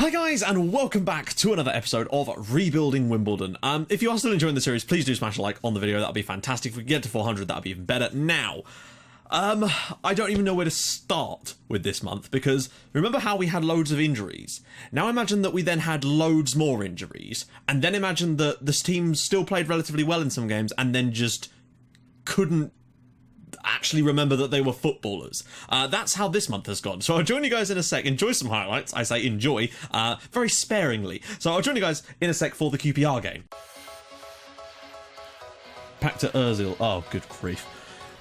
Hi guys, and welcome back to another episode of Rebuilding Wimbledon. If you are still enjoying the series, please do smash a like on the video. That'd be fantastic. If we get to 400, that'd be even better. Now, I don't even know where to start with this month, because remember how we had loads of injuries? Now imagine that we then had loads more injuries, and then imagine that this team still played relatively well in some games, and then just couldn't actually remember that they were footballers. That's how this month has gone. So I'll join you guys in a sec. Enjoy some highlights. I say enjoy, very sparingly. So I'll join you guys in a sec for the QPR game. Back to Ozil. Oh, good grief.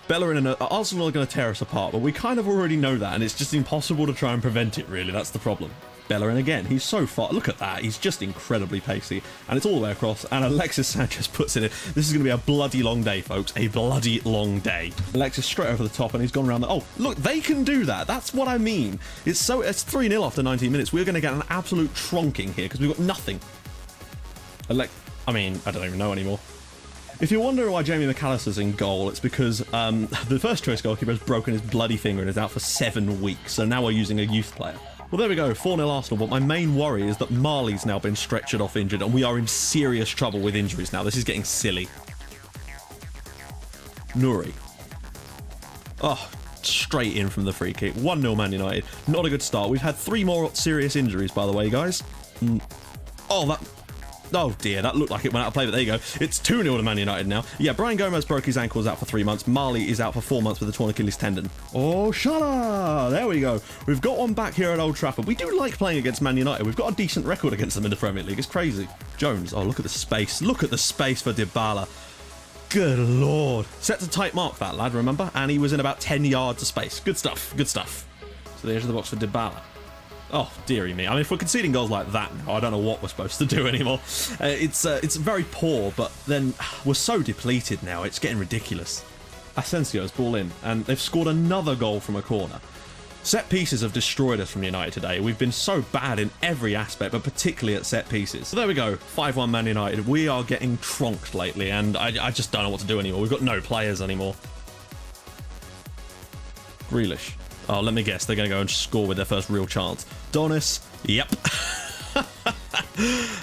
Bellerin and Arsenal are going to tear us apart, but we kind of already know that, and it's just impossible to try and prevent it, really. That's the problem. Bellerin again, he's so far, look at that, he's just incredibly pacey, and it's all the way across, and Alexis Sanchez puts it in. This is going to be a bloody long day, folks, a bloody long day. Alexis straight over the top, and he's gone around the, oh, look, they can do that, that's what I mean. It's 3-0 after 19 minutes, we're going to get an absolute tronking here, because we've got nothing. I don't even know anymore. If you're wondering why Jamie McAllister's in goal, it's because the first choice goalkeeper has broken his bloody finger and is out for 7 weeks, so now we're using a youth player. Well, there we go, 4-0 Arsenal, but my main worry is that Marley's now been stretchered off injured, and we are in serious trouble with injuries now. This is getting silly. Nouri. Oh, straight in from the free kick. 1-0 Man United. Not a good start. We've had 3 more serious injuries, by the way, guys. Oh dear, that looked like it went out of play, but there you go. It's 2-0 to Man United now. Yeah, Brian Gomez broke his ankle, is out for 3 months. Marley is out for 4 months with a torn Achilles tendon. Oh, Shala! There we go. We've got one back here at Old Trafford. We do like playing against Man United. We've got a decent record against them in the Premier League. It's crazy. Jones. Oh, look at the space. Look at the space for Dybala. Good lord. Set a tight mark, that lad, remember? And he was in about 10 yards of space. Good stuff. Good stuff. So the edge of the box for Dybala. Oh, dearie me. I mean, if we're conceding goals like that now, I don't know what we're supposed to do anymore. It's very poor, but then we're so depleted now, it's getting ridiculous. Asensio's ball in, and they've scored another goal from a corner. Set pieces have destroyed us from United today. We've been so bad in every aspect, but particularly at set pieces. So there we go, 5-1 Man United. We are getting tronked lately, and I just don't know what to do anymore. We've got no players anymore. Grealish. Oh, let me guess, they're going to go and score with their first real chance. Donis, yep.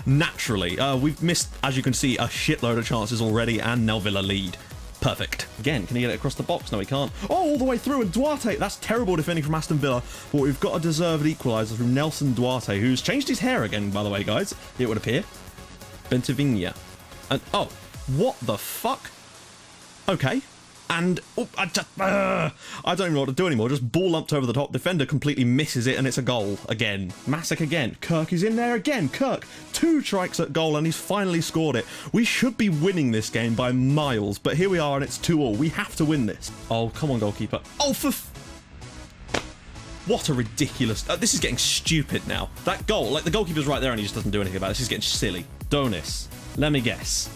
Naturally, we've missed, as you can see, a shitload of chances already, and now Villa lead. Perfect. Again, can he get it across the box? No, he can't. Oh, all the way through, and Duarte. That's terrible defending from Aston Villa, but we've got a deserved equaliser from Nelson Duarte, who's changed his hair again, by the way, guys, it would appear. Bentavinha. And, oh, what the fuck? Okay. And oh, I don't even know what to do anymore. Just ball lumped over the top. Defender completely misses it, and it's a goal again. Masek again. Kirk is in there again. Kirk, 2 strikes at goal, and he's finally scored it. We should be winning this game by miles, but here we are, and it's 2-2. We have to win this. Oh, come on, goalkeeper. Oh, what a ridiculous... this is getting stupid now. That goal, like the goalkeeper's right there, and he just doesn't do anything about it. This is getting silly. Donis. Let me guess.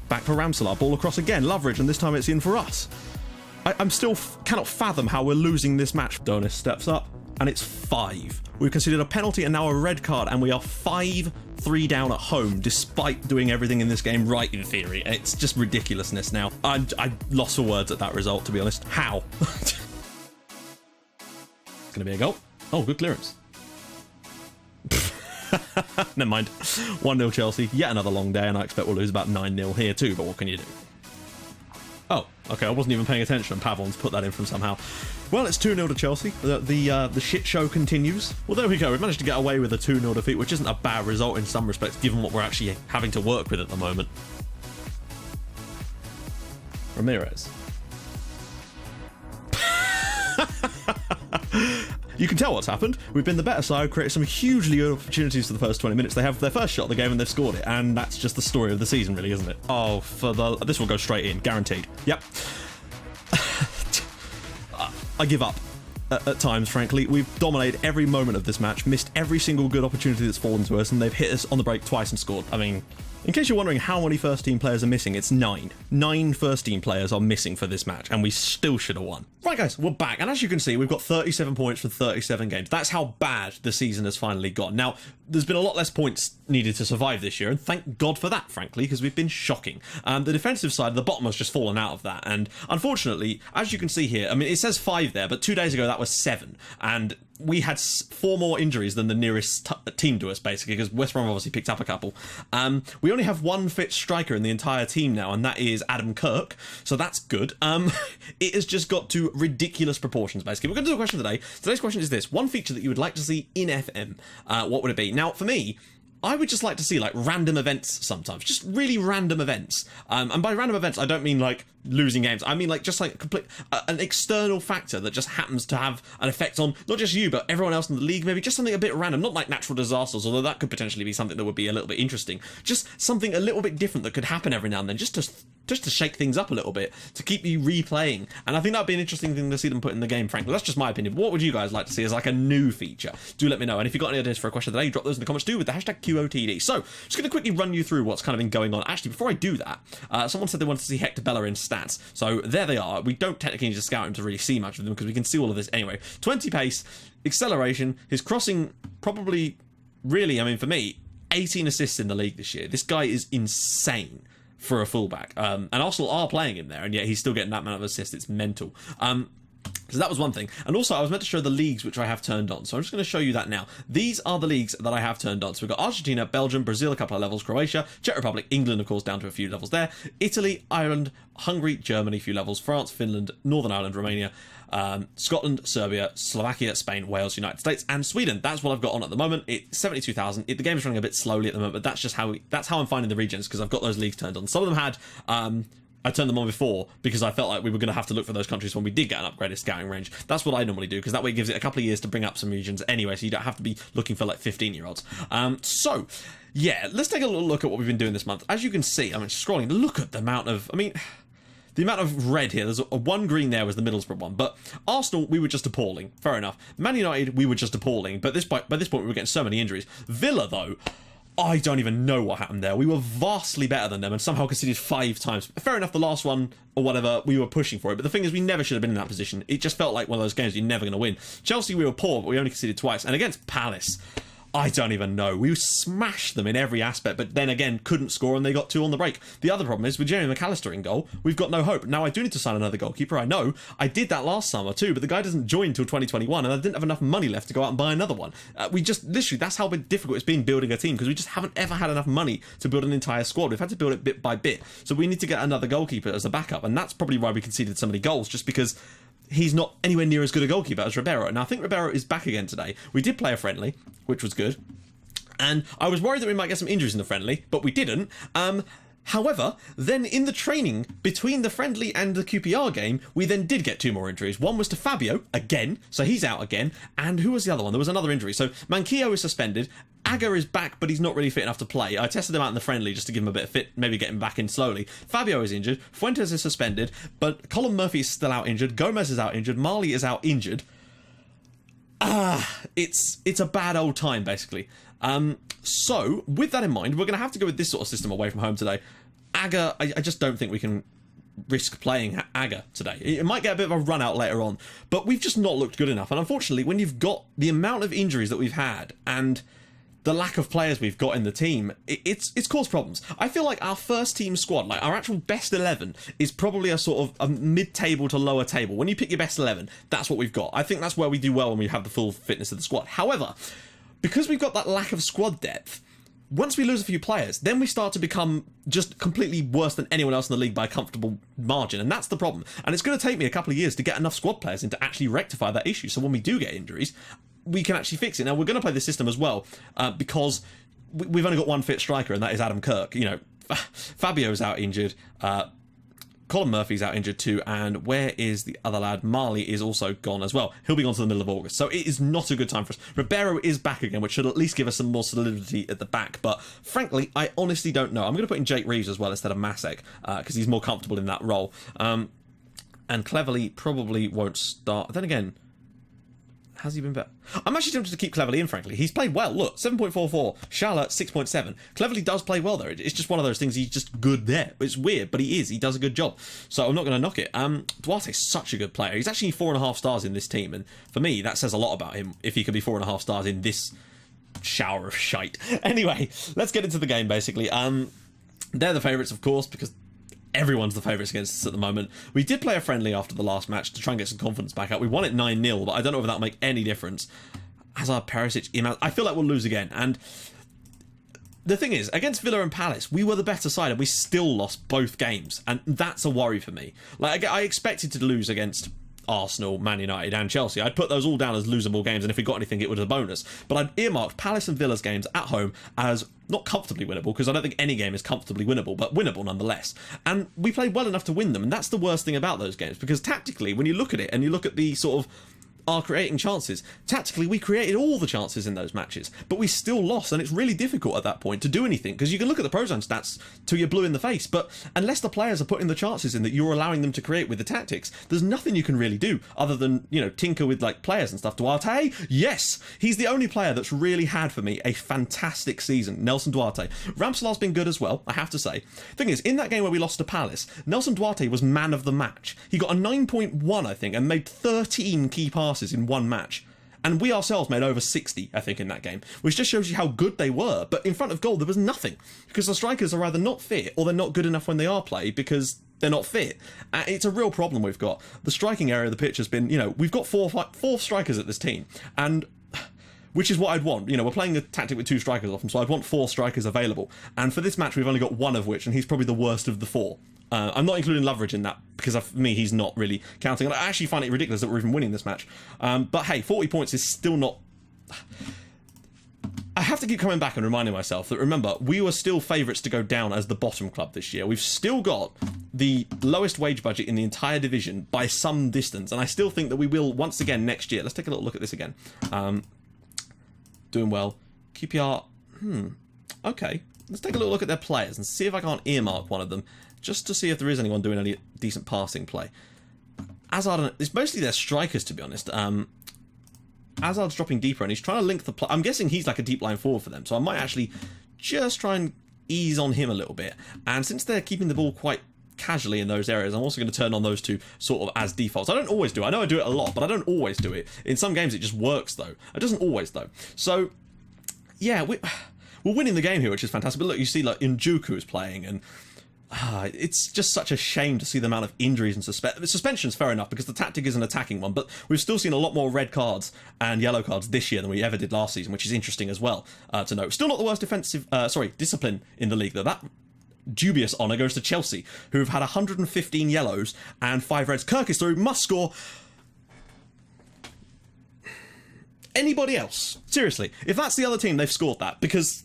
Back for Ramselaar, ball across again, Loveridge, and this time it's in for us. I'm still cannot fathom how we're losing this match. Donis steps up, and it's 5. We've conceded a penalty and now a red card, and we are 5-3 down at home, despite doing everything in this game right, in theory. It's just ridiculousness now. I lost for words at that result, to be honest. How? It's going to be a goal. Oh, good clearance. Never mind. 1-0 Chelsea. Yet another long day, and I expect we'll lose about 9-0 here too, but what can you do? Oh, okay, I wasn't even paying attention, and Pavon's put that in from somehow. Well, it's 2-0 to Chelsea. The shit show continues. Well, there we go. We've managed to get away with a 2-0 defeat, which isn't a bad result in some respects, given what we're actually having to work with at the moment. Ramirez. You can tell what's happened. We've been the better side, created some hugely good opportunities for the first 20 minutes. They have their first shot of the game and they've scored it, and that's just the story of the season, really, isn't it? Oh, this will go straight in, guaranteed. Yep. I give up at times, frankly. We've dominated every moment of this match, missed every single good opportunity that's fallen to us, and they've hit us on the break twice and scored. I mean, in case you're wondering how many first-team players are missing, it's 9. 9 first-team players are missing for this match, and we still should have won. Right, guys, we're back, and as you can see, we've got 37 points for 37 games. That's how bad the season has finally got. Now, there's been a lot less points needed to survive this year, and thank God for that, frankly, because we've been shocking. The defensive side, the bottom has just fallen out of that, and unfortunately, as you can see here, I mean, it says 5 there, but 2 days ago that was 7, and we had 4 more injuries than the nearest team to us, basically, because West Brom obviously picked up a couple. We only have 1 fit striker in the entire team now, and that is Adam Kirk, so that's good. It has just got to ridiculous proportions, basically. We're going to do a question today. Today's question is this: one feature that you would like to see in FM, what would it be? Now, for me, I would just like to see, like, random events sometimes. Just really random events. And by random events, I don't mean, like, losing games. I mean, like, just, like, an external factor that just happens to have an effect on not just you, but everyone else in the league. Maybe just something a bit random. Not like natural disasters, although that could potentially be something that would be a little bit interesting. Just something a little bit different that could happen every now and then, just to shake things up a little bit, to keep you replaying. And I think that'd be an interesting thing to see them put in the game, frankly. That's just my opinion. What would you guys like to see as, like, a new feature? Do let me know. And if you've got any ideas for a question today, drop those in the comments too with the hashtag QOTD. So, just going to quickly run you through what's kind of been going on. Actually, before I do that, someone said they wanted to see Hector Bellerin stats. So, there they are. We don't technically need to scout him to really see much of them because we can see all of this anyway. 20 pace, acceleration, his crossing probably, really, I mean, for me, 18 assists in the league this year. This guy is insane for a fullback. And Arsenal are playing him there, and yet he's still getting that amount of assists. It's mental. So that was one thing. And also, I was meant to show the leagues which I have turned on. So I'm just going to show you that now. These are the leagues that I have turned on. So we've got Argentina, Belgium, Brazil, a couple of levels, Croatia, Czech Republic, England, of course, down to a few levels there, Italy, Ireland, Hungary, Germany, a few levels, France, Finland, Northern Ireland, Romania, Scotland, Serbia, Slovakia, Spain, Wales, United States, and Sweden. That's what I've got on at the moment. It's 72,000. The game is running a bit slowly at the moment, but that's just how I'm finding the regions, because I've got those leagues turned on. Some of them had I turned them on before because I felt like we were going to have to look for those countries when we did get an upgraded scouting range. That's what I normally do, because that way it gives it a couple of years to bring up some regions anyway, so you don't have to be looking for like 15-year-olds. So, yeah, let's take a little look at what we've been doing this month. As you can see, I mean, scrolling, look at the amount of, the amount of red here. There's a 1 green there was the Middlesbrough one. But Arsenal, we were just appalling. Fair enough. Man United, we were just appalling. But by this point, we were getting so many injuries. Villa, though, I don't even know what happened there. We were vastly better than them and somehow conceded 5 times. Fair enough, the last one, or whatever, we were pushing for it. But the thing is, we never should have been in that position. It just felt like one of those games you're never going to win. Chelsea, we were poor, but we only conceded twice. And against Palace, I don't even know. We smashed them in every aspect, but then again, couldn't score, and they got 2 on the break. The other problem is, with Jeremy McAllister in goal, we've got no hope. Now, I do need to sign another goalkeeper, I know. I did that last summer too, but the guy doesn't join until 2021, and I didn't have enough money left to go out and buy another one. We just, literally, that's how difficult it's been building a team, because we just haven't ever had enough money to build an entire squad. We've had to build it bit by bit. So we need to get another goalkeeper as a backup, and that's probably why we conceded so many goals, just because he's not anywhere near as good a goalkeeper as Ribeiro. And I think Ribeiro is back again today. We did play a friendly, which was good. And I was worried that we might get some injuries in the friendly, but we didn't. However, then in the training between the friendly and the QPR game, we then did get 2 more injuries. One was to Fabio, again, so he's out again. And who was the other one? There was another injury. So Manquillo is suspended. Aga is back, but he's not really fit enough to play. I tested him out in the friendly just to give him a bit of fit, maybe get him back in slowly. Fabio is injured. Fuentes is suspended, but Colin Murphy is still out injured. Gomez is out injured. Marley is out injured. It's a bad old time, basically. So, with that in mind, we're going to have to go with this sort of system away from home today. Aga, I just don't think we can risk playing Aga today. It might get a bit of a run out later on, but we've just not looked good enough. And unfortunately, when you've got the amount of injuries that we've had and the lack of players we've got in the team, it's caused problems. I feel like our first team squad, like our actual best 11, is probably a sort of a mid-table to lower table. When you pick your best 11, that's what we've got. I think that's where we do well when we have the full fitness of the squad. However, because we've got that lack of squad depth, once we lose a few players, then we start to become just completely worse than anyone else in the league by a comfortable margin, and that's the problem. And it's going to take me a couple of years to get enough squad players in to actually rectify that issue, so when we do get injuries, we can actually fix it. Now, we're going to play this system as well, because we've only got 1 fit striker, and that is Adam Kirk. You know, Fabio's out injured, Colin Murphy's out injured too, and where is the other lad? Marley is also gone as well. He'll be gone to the middle of August, so it is not a good time for us. Ribeiro is back again, which should at least give us some more solidity at the back, but frankly, I honestly don't know. I'm going to put in Jake Reeves as well instead of Masek, because he's more comfortable in that role. And Cleverley probably won't start. Then again, has he been better? I'm actually tempted to keep Cleverley in, frankly. He's played well. Look, 7.44. Charlotte, 6.7. Cleverley does play well, though. It's just one of those things. He's just good there. It's weird, but he is. He does a good job. So I'm not going to knock it. Duarte's such a good player. He's actually 4.5 stars in this team. And for me, that says a lot about him if he could be 4.5 stars in this shower of shite. Anyway, let's get into the game, basically. They're the favourites, of course, because everyone's the favourites against us at the moment. We did play a friendly after the last match to try and get some confidence back up. We won it 9-0, but I don't know if that'll make any difference. Hazard, Perisic, I feel like we'll lose again. And the thing is, against Villa and Palace, we were the better side and we still lost both games. And that's a worry for me. Like, I expected to lose against Arsenal, Man United and Chelsea. I'd put those all down as losable games, and if we got anything, it was a bonus. But I'd earmarked Palace and Villa's games at home as not comfortably winnable, because I don't think any game is comfortably winnable, but winnable nonetheless. And we played well enough to win them, and that's the worst thing about those games, because tactically, when you look at it, and you look at the sort of are creating chances, tactically we created all the chances in those matches, but we still lost, and it's really difficult at that point to do anything, because you can look at the pros and stats till you're blue in the face, but unless the players are putting the chances in that you're allowing them to create with the tactics, there's nothing you can really do other than, you know, tinker with like players and stuff. Duarte, yes, he's the only player that's really had for me a fantastic season. Nelson Duarte. Ramselaar's been good as well, I have to say. Thing is, in that game where we lost to Palace, Nelson Duarte was man of the match. He got a 9.1, I think, and made 13 key passes in one match, and we ourselves made over 60, I think, in that game, which just shows you how good they were. But in front of goal there was nothing, because the strikers are either not fit or they're not good enough when they are played because they're not fit. It's a real problem we've got. The striking area of the pitch has been, you know, we've got four strikers at this team, and which is what I'd want. You know, we're playing a tactic with 2 strikers often, so I'd want 4 strikers available. And for this match, we've only got 1 of which, and he's probably the worst of the 4. I'm not including Loveridge in that, because for me, he's not really counting. And I actually find it ridiculous that we're even winning this match. But hey, 40 points is still not... I have to keep coming back and reminding myself that, remember, we were still favourites to go down as the bottom club this year. We've still got the lowest wage budget in the entire division by some distance, and I still think that we will, once again, next year. Let's take a little look at this again. Doing well. QPR, okay. Let's take a little look at their players and see if I can't earmark one of them, just to see if there is anyone doing any decent passing play. Hazard, it's mostly their strikers, to be honest. Hazard's dropping deeper, and he's trying to link the play. I'm guessing he's like a deep line forward for them, so I might actually just try and ease on him a little bit. And since they're keeping the ball quite casually in those areas, I'm also going to turn on those 2 sort of as defaults. I don't always do it. I know I do it a lot, but I don't always do it. In some games, it just works, though. It doesn't always, though. So, yeah, we're winning the game here, which is fantastic. But look, you see, like, Njoku is playing, and it's just such a shame to see the amount of injuries and suspensions. Fair enough, because the tactic is an attacking one, but we've still seen a lot more red cards and yellow cards this year than we ever did last season, which is interesting as well to note. Still not the worst discipline in the league, though. That dubious honour goes to Chelsea, who have had 115 yellows and 5 reds. Kirk is through, must score. Anybody else? Seriously, if that's the other team, they've scored that, because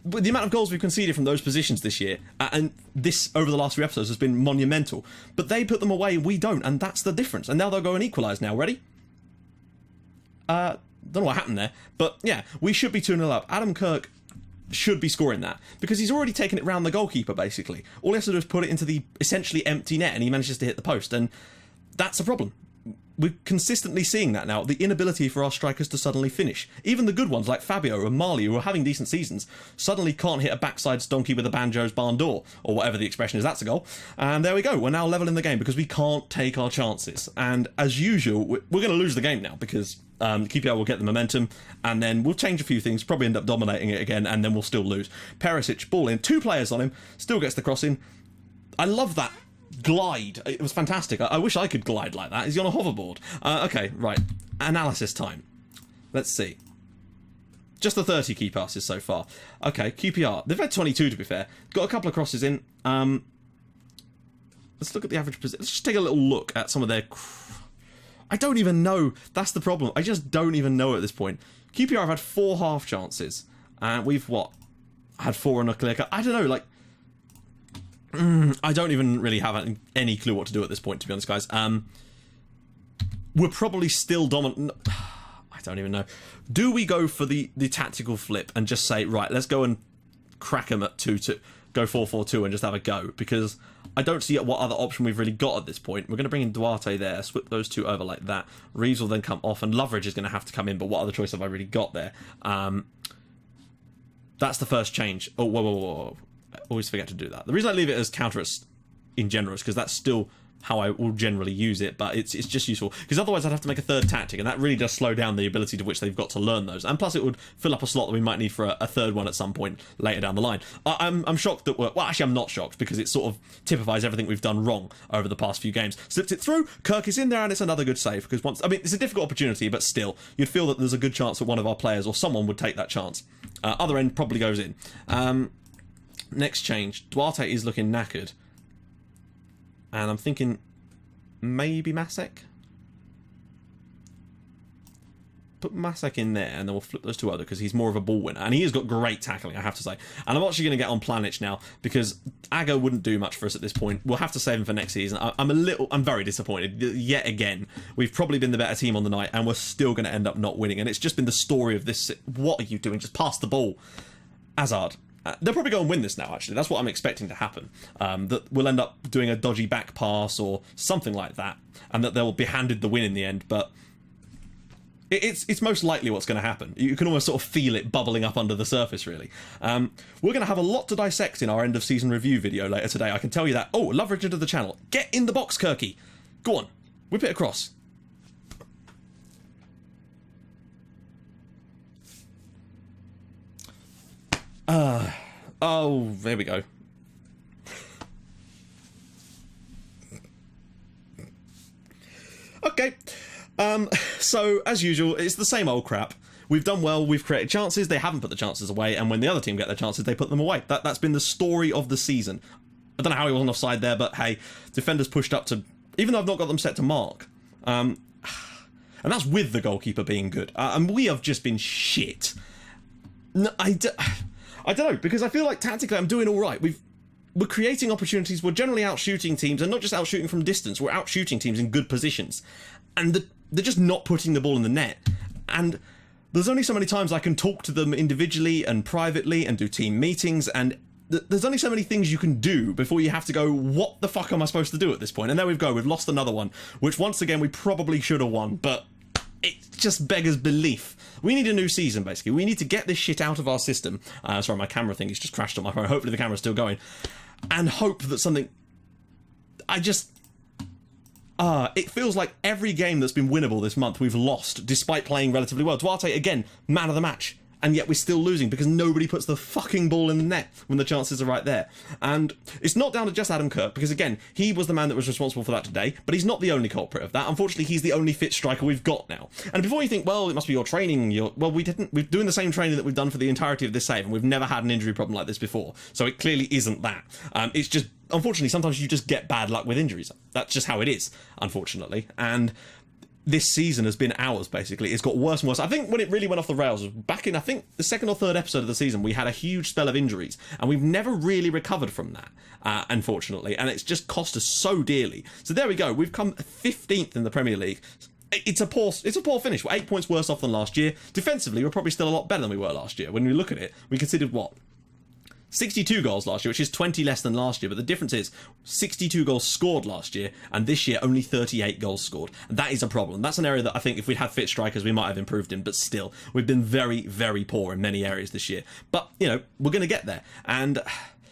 the amount of goals we've conceded from those positions this year, and this over the last few episodes, has been monumental. But they put them away, we don't, and that's the difference. And now they'll go and equalise now. Ready? Don't know what happened there, but yeah, we should be 2-0 up. Adam Kirk should be scoring that, because he's already taken it round the goalkeeper, basically. All he has to do is put it into the essentially empty net, and he manages to hit the post, and that's a problem. We're consistently seeing that now, the inability for our strikers to suddenly finish. Even the good ones like Fabio and Marley, who are having decent seasons, suddenly can't hit a backside donkey with a banjo's barn door, or whatever the expression is. That's a goal. And there we go, we're now level in the game because we can't take our chances. And as usual, we're going to lose the game now, because QPR will get the momentum, and then we'll change a few things, probably end up dominating it again, and then we'll still lose. Perisic, ball in, 2 players on him, still gets the cross in. I love that glide. It was fantastic. I wish I could glide like that. Is he on a hoverboard? Okay, right. Analysis time. Let's see. Just the 30 key passes so far. Okay, QPR. They've had 22, to be fair. Got a couple of crosses in. Let's look at the average position. Let's just take a little look at some of their... I don't even know. That's the problem. I just don't even know at this point. QPR have had 4 half chances. And we've, what? Had 4 on a clear cut. I don't know, like... I don't even really have any clue what to do at this point, to be honest, guys. We're probably still dominant. I don't even know. Do we go for the tactical flip and just say, right, let's go and crack them at 2-2, go 4-4-2 and just have a go? Because I don't see what other option we've really got at this point. We're going to bring in Duarte there, swip those 2 over like that. Reeves will then come off, and Loveridge is going to have to come in, but what other choice have I really got there? That's the first change. Oh, whoa. I always forget to do that. The reason I leave it as counter in general is because that's still how I will generally use it, but it's just useful, because otherwise I'd have to make a third tactic, and that really does slow down the ability to which they've got to learn those, and plus it would fill up a slot that we might need for a third one at some point later down the line. I'm shocked that well, actually I'm not shocked, because it sort of typifies everything we've done wrong over the past few games. Slipped it through, Kirk is in there, and it's another good save, because once, I mean, it's a difficult opportunity, but still, you'd feel that there's a good chance that one of our players or someone would take that chance. Other end probably goes in. Next change, Duarte is looking knackered, and I'm thinking maybe Masek? Put Masek in there, and then we'll flip those two other, because he's more of a ball winner, and he has got great tackling, I have to say. And I'm actually going to get on Planic now, because Ago wouldn't do much for us at this point. We'll have to save him for next season. I'm very disappointed. Yet again, we've probably been the better team on the night, and we're still going to end up not winning. And it's just been the story of this. What are you doing? Just pass the ball. Hazard. They'll probably go and win this now, actually. That's what I'm expecting to happen. That we'll end up doing a dodgy back pass or something like that, and that they'll be handed the win in the end, but it's most likely what's going to happen. You can almost sort of feel it bubbling up under the surface, really. We're going to have a lot to dissect in our end-of-season review video later today, I can tell you that. Oh, love Richard of the channel. Get in the box, Kirky. Go on. Whip it across. Oh, there we go. Okay. So, as usual, it's the same old crap. We've done well, we've created chances, they haven't put the chances away, and when the other team get their chances, they put them away. That's been the story of the season. I don't know how he wasn't offside there, but hey, defenders pushed up to... Even though I've not got them set to mark. And that's with the goalkeeper being good. And we have just been shit. No, I don't know, because I feel like tactically I'm doing all right. We're creating opportunities, we're generally out-shooting teams, and not just out-shooting from distance, we're out-shooting teams in good positions. And they're just not putting the ball in the net. And there's only so many times I can talk to them individually and privately and do team meetings, and there's only so many things you can do before you have to go, what the fuck am I supposed to do at this point? And there we go, we've lost another one, which once again we probably should have won, but it just beggars belief. We need a new season, basically. We need to get this shit out of our system. Sorry, my camera thing has just crashed on my phone. Hopefully the camera's still going. And hope that something... it feels like every game that's been winnable this month we've lost, despite playing relatively well. Duarte, again, man of the match. And yet we're still losing because nobody puts the fucking ball in the net when the chances are right there. And it's not down to just Adam Kirk, because again, he was the man that was responsible for that today, but he's not the only culprit of that. Unfortunately, he's the only fit striker we've got now. And before you think, well, it must be your training, well, we're doing the same training that we've done for the entirety of this save, and we've never had an injury problem like this before. So it clearly isn't that. It's just, unfortunately, sometimes you just get bad luck with injuries. That's just how it is, unfortunately. And this season has been ours, basically. It's got worse and worse. I think when it really went off the rails was back in, I think, the second or third episode of the season, we had a huge spell of injuries, and we've never really recovered from that, unfortunately, and it's just cost us so dearly. So there we go. We've come 15th in the Premier League. It's a poor finish. We're 8 points worse off than last year. Defensively, we're probably still a lot better than we were last year. When we look at it, we considered what? 62 goals last year, which is 20 less than last year, but the difference is 62 goals scored last year, and this year only 38 goals scored. And that is a problem. That's an area that I think if we'd had fit strikers, we might have improved in, but still, we've been very, very poor in many areas this year. But, you know, we're going to get there. And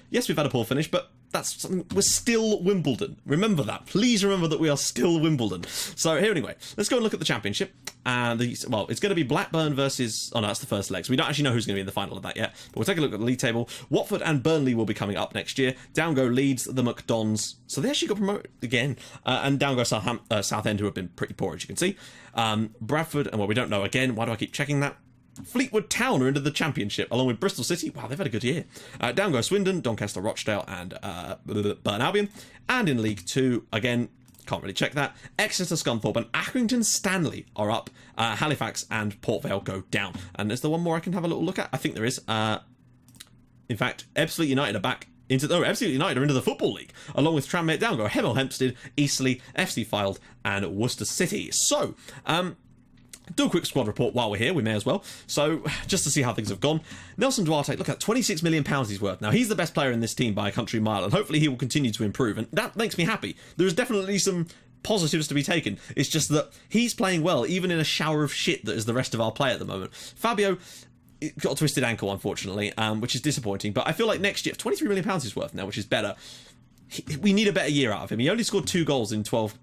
yes, we've had a poor finish, but that's something, we're still Wimbledon. Remember that. Please remember that we are still Wimbledon. So here anyway, let's go and look at the championship. Well, it's going to be Blackburn versus... Oh no, that's the first leg. So we don't actually know who's going to be in the final of that yet. But we'll take a look at the league table. Watford and Burnley will be coming up next year. Down go Leeds, the McDons. So they actually got promoted again. And down go Southend, who have been pretty poor, as you can see. Bradford, and well, we don't know again. Why do I keep checking that? Fleetwood Town are into the championship, along with Bristol City. Wow, they've had a good year. Down go Swindon, Doncaster, Rochdale, and Burn Albion. And in League 2, again, can't really check that. Exeter, Scunthorpe, and Accrington Stanley are up. Halifax and Port Vale go down. And is there one more I can have a little look at? I think there is. In fact, Ebbsfleet United are back into... Oh, Ebbsfleet United are into the Football League, along with Tranmere, Down go Hemel Hempstead, Eastleigh, FC Fylde, and Worcester City. So, do a quick squad report while we're here, we may as well. So, just to see how things have gone. Nelson Duarte, look at that, £26 million he's worth. Now, he's the best player in this team by a country mile, and hopefully he will continue to improve, and that makes me happy. There's definitely some positives to be taken. It's just that he's playing well, even in a shower of shit that is the rest of our play at the moment. Fabio got a twisted ankle, unfortunately, which is disappointing, but I feel like next year, £23 million he's worth now, which is better. we need a better year out of him. He only scored 2 goals in 12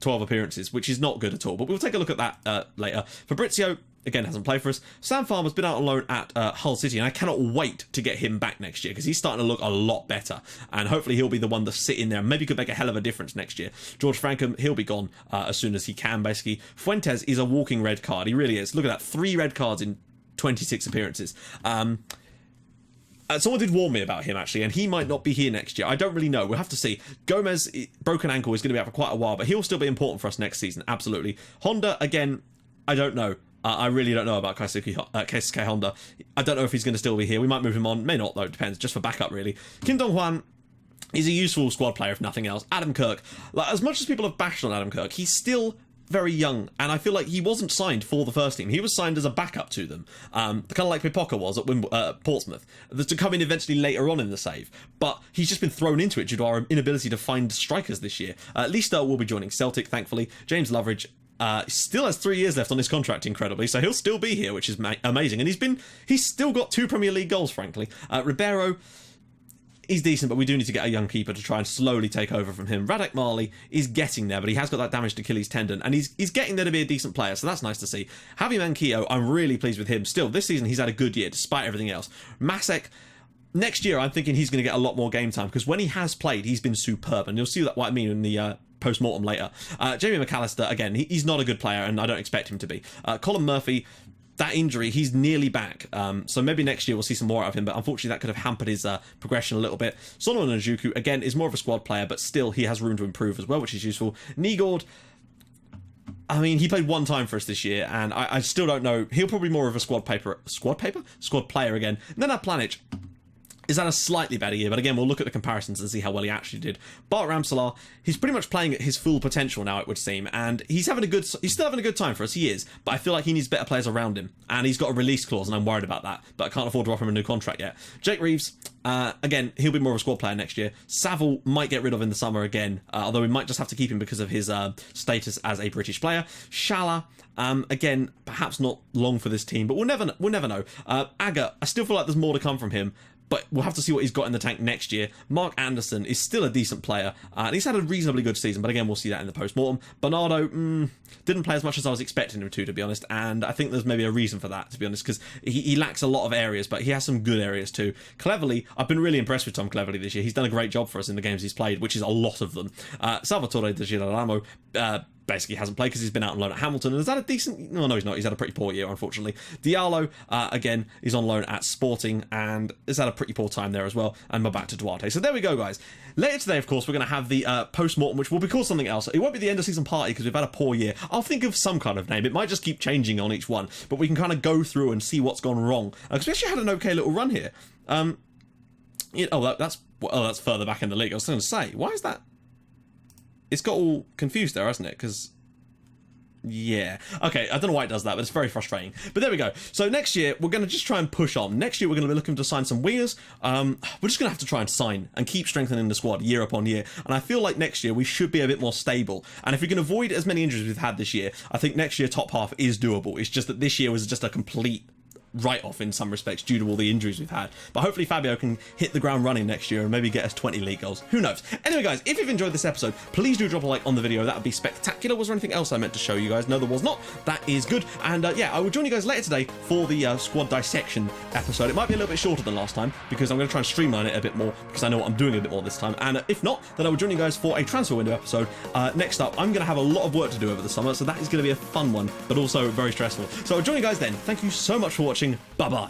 appearances, which is not good at all. But we'll take a look at that later. Fabrizio, again, hasn't played for us. Sam Farmer's been out on loan at Hull City, and I cannot wait to get him back next year because he's starting to look a lot better. And hopefully he'll be the one to sit in there and maybe could make a hell of a difference next year. George Frankham, he'll be gone as soon as he can, basically. Fuentes is a walking red card. He really is. Look at that. 3 red cards in 26 appearances. Someone did warn me about him, actually, and he might not be here next year. I don't really know. We'll have to see. Gomez, broken ankle, is going to be out for quite a while, but he'll still be important for us next season. Absolutely. Honda, again, I don't know. I really don't know about Keisuke Honda. I don't know if he's going to still be here. We might move him on. May not, though. It depends. Just for backup, really. Kim Dong-hwan is a useful squad player, if nothing else. Adam Kirk. Like, as much as people have bashed on Adam Kirk, he's still very young, and I feel like he wasn't signed for the first team. He was signed as a backup to them, kind of like Pipoca was at Portsmouth, to come in eventually later on in the save. But he's just been thrown into it due to our inability to find strikers this year. Leicester will be joining Celtic, thankfully. James Loveridge still has 3 years left on his contract, incredibly, so he'll still be here, which is amazing. And he's still got 2 Premier League goals, frankly. Ribeiro, he's decent, but we do need to get a young keeper to try and slowly take over from him. Radek Marley is getting there, but he has got that damaged Achilles tendon, and he's getting there to be a decent player, so that's nice to see. Javi Manquillo, I'm really pleased with him. Still, this season he's had a good year, despite everything else. Masek, next year I'm thinking he's going to get a lot more game time, because when he has played, he's been superb, and you'll see what I mean in the post-mortem later. Jamie McAllister, again, he's not a good player, and I don't expect him to be. Colin Murphy, that injury, he's nearly back. So maybe next year we'll see some more out of him, but unfortunately that could have hampered his progression a little bit. Solomon Njuku, again, is more of a squad player, but still he has room to improve as well, which is useful. Nigord, I mean, he played 1 time for us this year, and I still don't know. He'll probably be more of a squad player again. And then Planic is that a slightly better year, but again, we'll look at the comparisons and see how well he actually did. Bart Ramsalar, he's pretty much playing at his full potential now, it would seem, and he's still having a good time for us, he is, but I feel like he needs better players around him, and he's got a release clause, and I'm worried about that, but I can't afford to offer him a new contract yet. Jake Reeves, again, he'll be more of a squad player next year. Saville might get rid of in the summer again, although we might just have to keep him because of his status as a British player. Shala, again, perhaps not long for this team, but we'll never know. Aga, I still feel like there's more to come from him, but we'll have to see what he's got in the tank next year. Mark Anderson is still a decent player, and he's had a reasonably good season, but again, we'll see that in the post-mortem. Bernardo didn't play as much as I was expecting him to be honest, and I think there's maybe a reason for that, to be honest, because he lacks a lot of areas, but he has some good areas too. Cleverly, I've been really impressed with Tom Cleverly this year. He's done a great job for us in the games he's played, which is a lot of them. Salvatore De Girolamo, basically hasn't played because he's been out on loan at Hamilton, and is that a decent... No, he's not. He's had a pretty poor year, unfortunately. Diallo, again, is on loan at Sporting, and has had a pretty poor time there as well, and we're back to Duarte. So there we go, guys. Later today, of course, we're going to have the post-mortem, which will be called something else. It won't be the end-of-season party, because we've had a poor year. I'll think of some kind of name. It might just keep changing on each one, but we can kind of go through and see what's gone wrong. Because we actually had an okay little run here. That's further back in the league. I was going to say, why is that... It's got all confused there, hasn't it? Because, yeah. Okay, I don't know why it does that, but it's very frustrating. But there we go. So next year, we're going to just try and push on. Next year, we're going to be looking to sign some wingers. We're just going to have to try and sign and keep strengthening the squad year upon year. And I feel like next year, we should be a bit more stable. And if we can avoid as many injuries we've had this year, I think next year, top half is doable. It's just that this year was just a complete write-off in some respects due to all the injuries we've had, but hopefully Fabio can hit the ground running next year and maybe get us 20 league goals. Who knows? Anyway, guys, if you've enjoyed this episode, please do drop a like on the video. That would be spectacular. Was there anything else I meant to show you guys? No, there was not. That is good. And yeah, I will join you guys later today for the squad dissection episode. It might be a little bit shorter than last time because I'm going to try and streamline it a bit more because I know what I'm doing a bit more this time. And if not, then I will join you guys for a transfer window episode. Next up, I'm going to have a lot of work to do over the summer, so that is going to be a fun one, but also very stressful. So I'll join you guys then. Thank you so much for watching. Bye-bye.